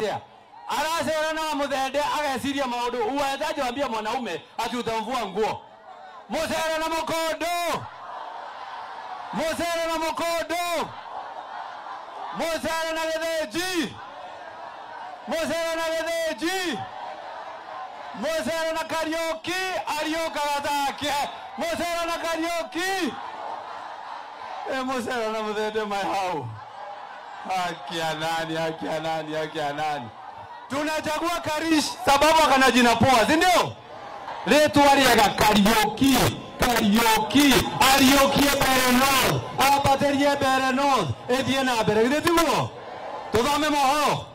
Aracera na muthende ageciria maundu uweza jambia mwanaume ati utamvua nguo. Mucere na mukondo. Mucere na mukondo. Mucere na githĩnji. Mucere na githĩnji. Mucere na Kariuki arioka gathake. Mucere na Kariuki. Mucere na muthende mahau. Akia nani. Tunachagua Karish sababu akana jina poa, si ndio? Letu aliaga Kariuki. Arioki Berenoth. Abaterie Berenoth. Ethie na mbere githĩ tiguo. Tuthome mohoro.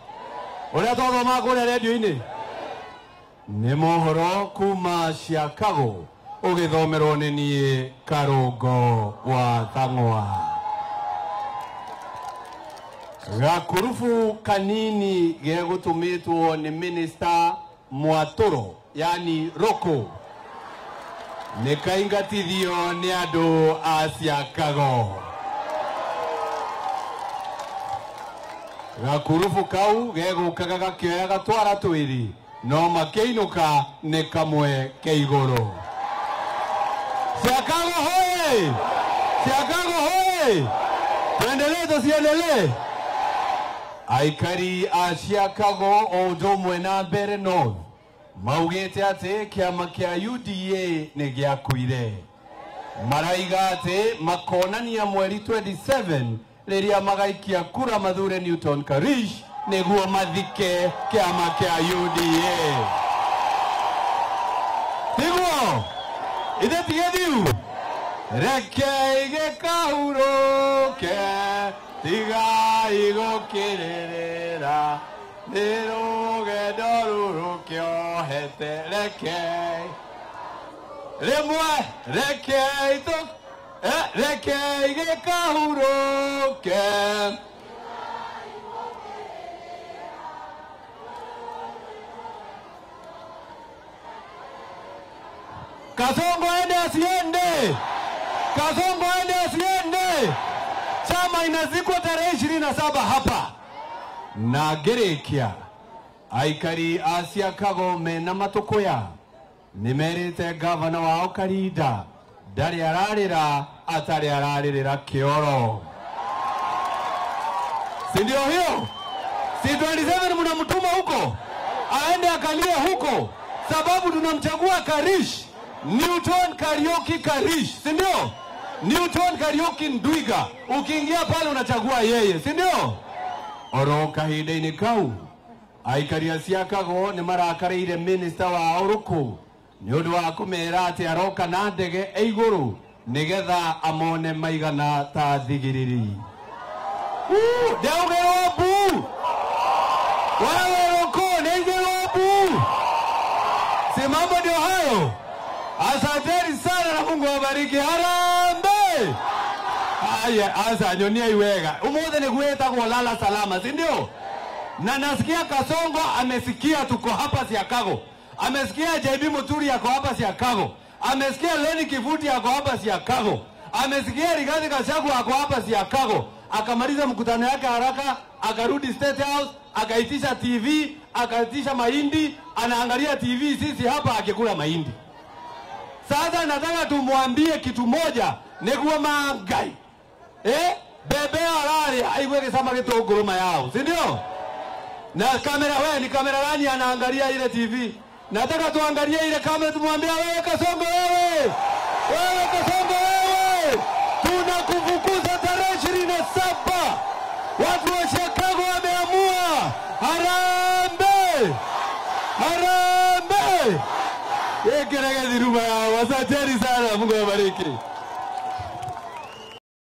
Uria tuthoma kũrĩa radio-inĩ. Nĩ mohoro kuma Chicago. Ũgĩthomerwo nĩ niĩ Karũngo wa Thang'wa. Gakurufu kanini gegutumitwo ni Minister Mwaturo, yani Roko, nikaingatithio ni andu a Chicago. Gakurufu kau gegukaga gakioya gatwara twiri, no makeinuka ni kamwe keiguru. Chicago hoye! Chicago hoye! Tuendelee tusiendelee? Aikari a Chicago o domwe na Berenoth maugite ati kiama kia UDA ni giakuire. Maraiga ati makonania mweri 27 riria magaikia kura mathure Newton Karish niguo mathike kiama kia UDA. Tiguo ithe tigithiu reke igekahuruke tiga igukirira nirugendo rurukio hete reke rimwe reke igekahuruke Kasongo ende asiende. Chama inazikwa tarehe 27 hapa. Na gerekia aikari a Chicago mena matukoya nimerite gavana wao Karinda ndari ararira atari araririra kioro. Si ndio hiyo? Si 27 mnamtuma huko aende akalie huko sababu tunamchagua Karish Newton Kariuki Karish, si ndio? Newton Kariuki Ndwiga, ukiingia pale unachagua yeye, si ndio? Oroka hinde-ini kau aikari a Chicago ni marakarĩire minister wa Ruku ni undu wa kumera ati aroka na ndege iguru nigetha amone maigana ta thigiriri. Ndeugerwo bu wewe Ruku nĩngerwo bu. Si mambo ndio hayo. Asanteni sana na Mungu awabariki. Harambee! Haya, asa nyonia iwega. Umuthi ni gwetagwo lala salama, si ndio? Na nasikia Kasongo amesikia tuko hapa Chicago. Amesikia JB Muturi yako hapa Chicago. Amesikia Leni Kivuti yako hapa Chicago. Amesikia Rigathi Gachagua yako hapa Chicago. Akamaliza mkutano yake haraka, akarudi State House, akaitisha TV, akaitisha mahindi, anaangalia TV sisi hapa akikula mahindi. Sasa nataka tumwambie kitu moja, niguo mangai. Bebe arari aigwe kisama gitunguruma yao, si ndio? Na kamera wewe ni kamera gani anaangalia ile TV? Nataka tuangalie ile kamera tumwambie wewe Kasongo wewe. Wewe Kasongo wewe. Tunakufukuza tarehe 27. Watu wa Chicago wameamua. Harambee! Harambee! Ekerege diruma yao. Asanteni sana, Mungu awabariki.